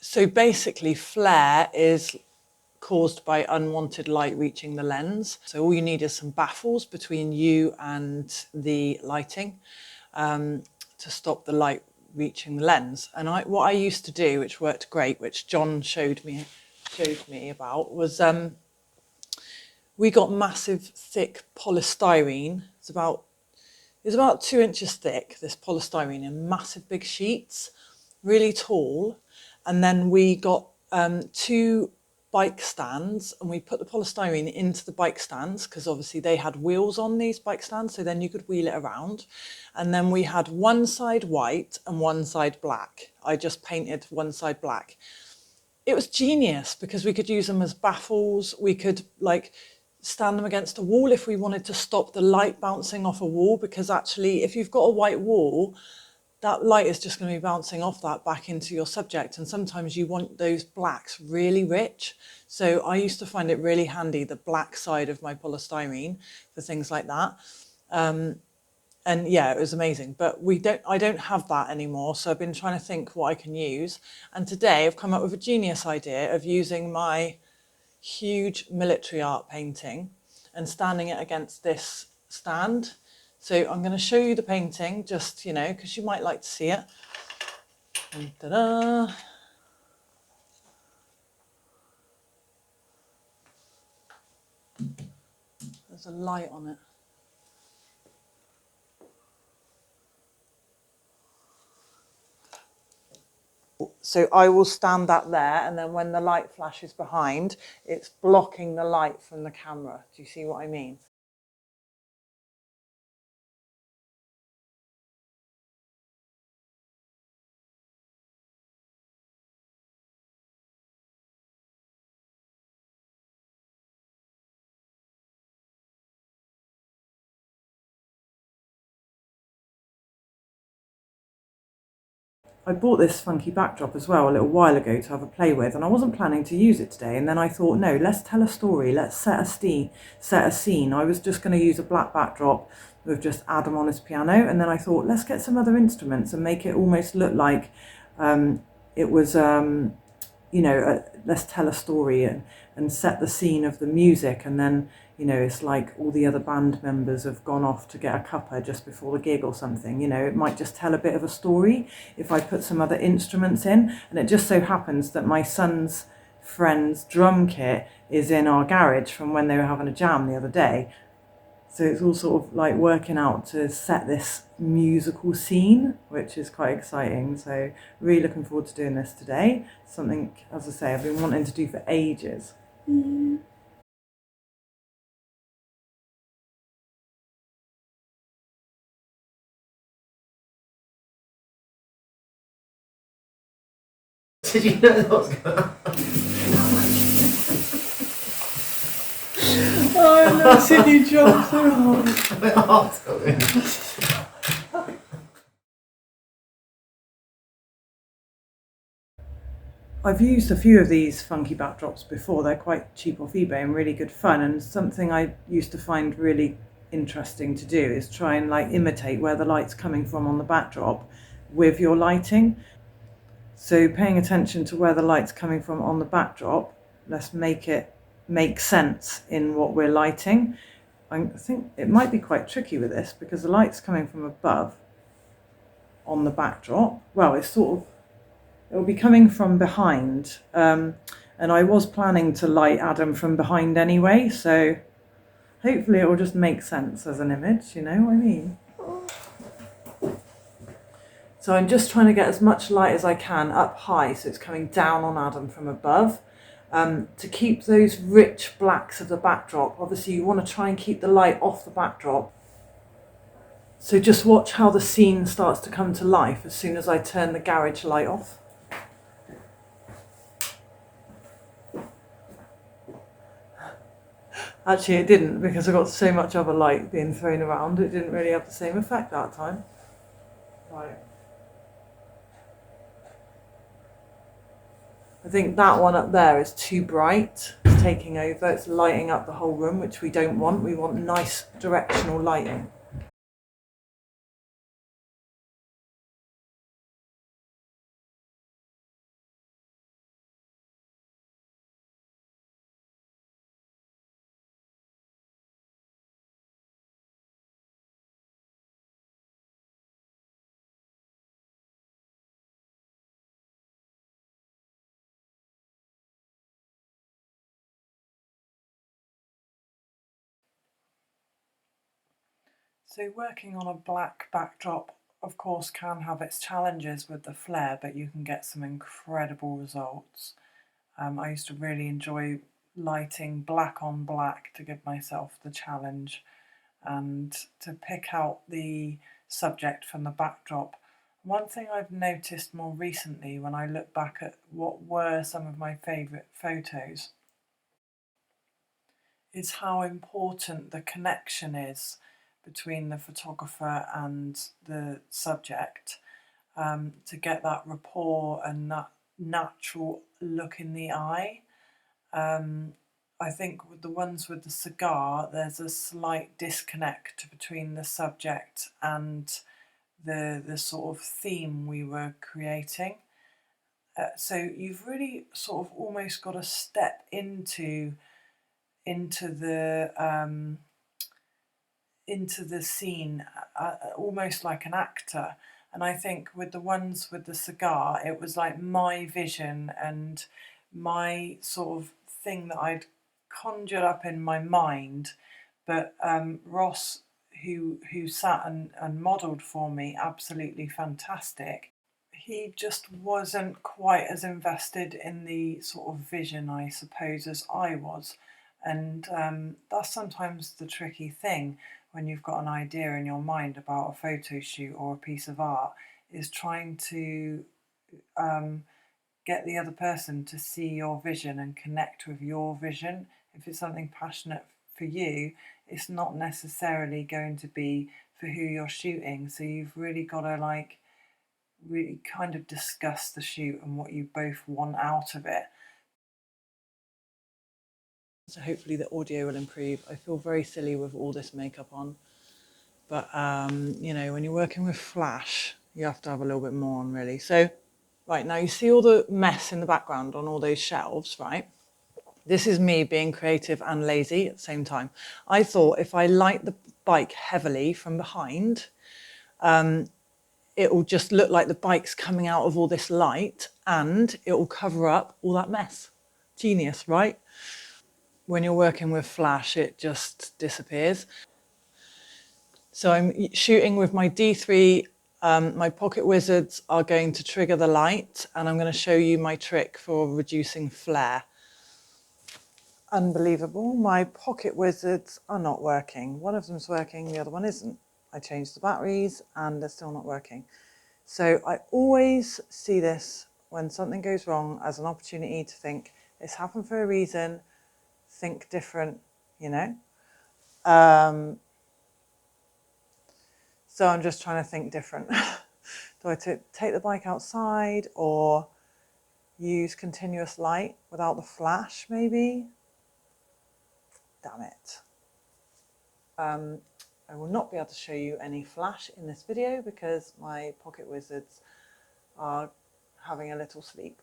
So basically, flare is caused by unwanted light reaching the lens. So all you need is some baffles between you and the lighting to stop the light reaching the lens. And what I used to do, which worked great, which John showed me about, was we got massive thick polystyrene. It's about 2 inches thick, this polystyrene, in massive big sheets, really tall. And then we got 2 bike stands, and we put the polystyrene into the bike stands because obviously they had wheels on these bike stands, so then you could wheel it around. And then we had one side white and one side black. I just painted one side black. It was genius because we could use them as baffles. We could stand them against a wall if we wanted to stop the light bouncing off a wall, because actually if you've got a white wall, that light is just going to be bouncing off that back into your subject. And sometimes you want those blacks really rich. So I used to find it really handy, the black side of my polystyrene, for things like that. And yeah, it was amazing. But I don't have that anymore. So I've been trying to think what I can use. And today I've come up with a genius idea of using my huge military art painting and standing it against this stand. So I'm going to show you the painting, just, because you might like to see it. And ta-da! There's a light on it. So I will stand that there, and then when the light flashes behind, it's blocking the light from the camera. Do you see what I mean? I bought this funky backdrop as well a little while ago to have a play with, and I wasn't planning to use it today. And then I thought, no, let's tell a story. Let's set a scene. I was just going to use a black backdrop with just Adam on his piano, and then I thought, let's get some other instruments and make it almost look like it was let's tell a story and set the scene of the music. And then, it's like all the other band members have gone off to get a cuppa just before the gig or something. It might just tell a bit of a story if I put some other instruments in. And it just so happens that my son's friend's drum kit is in our garage from when they were having a jam the other day. So it's all sort of like working out to set this musical scene, which is quite exciting. So really looking forward to doing this today. Something, as I say, I've been wanting to do for ages. Did you know that was going to happen? Oh, I've never seen you jump so hard. I've used a few of these funky backdrops before. They're quite cheap off eBay and really good fun. And something I used to find really interesting to do is try and imitate where the light's coming from on the backdrop with your lighting. So paying attention to where the light's coming from on the backdrop, let's make it make sense in what we're lighting. I think it might be quite tricky with this because the light's coming from above on the backdrop. Well, it'll be coming from behind. And I was planning to light Adam from behind anyway, so hopefully it will just make sense as an image, you know what I mean? So I'm just trying to get as much light as I can up high, so it's coming down on Adam from above. To keep those rich blacks of the backdrop, obviously you want to try and keep the light off the backdrop. So just watch how the scene starts to come to life as soon as I turn the garage light off. Actually it didn't, because I got so much other light being thrown around, it didn't really have the same effect that time. Right. I think that one up there is too bright. It's taking over, it's lighting up the whole room, which we don't want. We want nice directional lighting. So working on a black backdrop, of course, can have its challenges with the flare, but you can get some incredible results. I used to really enjoy lighting black on black to give myself the challenge and to pick out the subject from the backdrop. One thing I've noticed more recently when I look back at what were some of my favourite photos is how important the connection is between the photographer and the subject, to get that rapport and that natural look in the eye. I think with the ones with the cigar, there's a slight disconnect between the subject and the sort of theme we were creating. So you've really sort of almost got to step into the scene, almost like an actor. And I think with the ones with the cigar, it was like my vision and my sort of thing that I'd conjured up in my mind. But Ross, who sat and modelled for me, absolutely fantastic. He just wasn't quite as invested in the sort of vision, I suppose, as I was. And that's sometimes the tricky thing when you've got an idea in your mind about a photo shoot or a piece of art, is trying to get the other person to see your vision and connect with your vision. If it's something passionate for you, it's not necessarily going to be for who you're shooting. So you've really got to really kind of discuss the shoot and what you both want out of it. So hopefully the audio will improve. I feel very silly with all this makeup on, but you know, when you're working with flash, you have to have a little bit more on, really. So right now you see all the mess in the background on all those shelves, right? This is me being creative and lazy at the same time. I thought if I light the bike heavily from behind, it will just look like the bike's coming out of all this light and it will cover up all that mess. Genius, right? When you're working with flash, it just disappears. So I'm shooting with my D3. My pocket wizards are going to trigger the light, and I'm going to show you my trick for reducing flare. Unbelievable. My pocket wizards are not working. One of them's working, the other one isn't. I changed the batteries and they're still not working. So I always see this when something goes wrong as an opportunity to think, it's happened for a reason, think different, you know? So I'm just trying to think different. Do I take the bike outside or use continuous light without the flash, maybe? Damn it. I will not be able to show you any flash in this video because my pocket wizards are having a little sleep.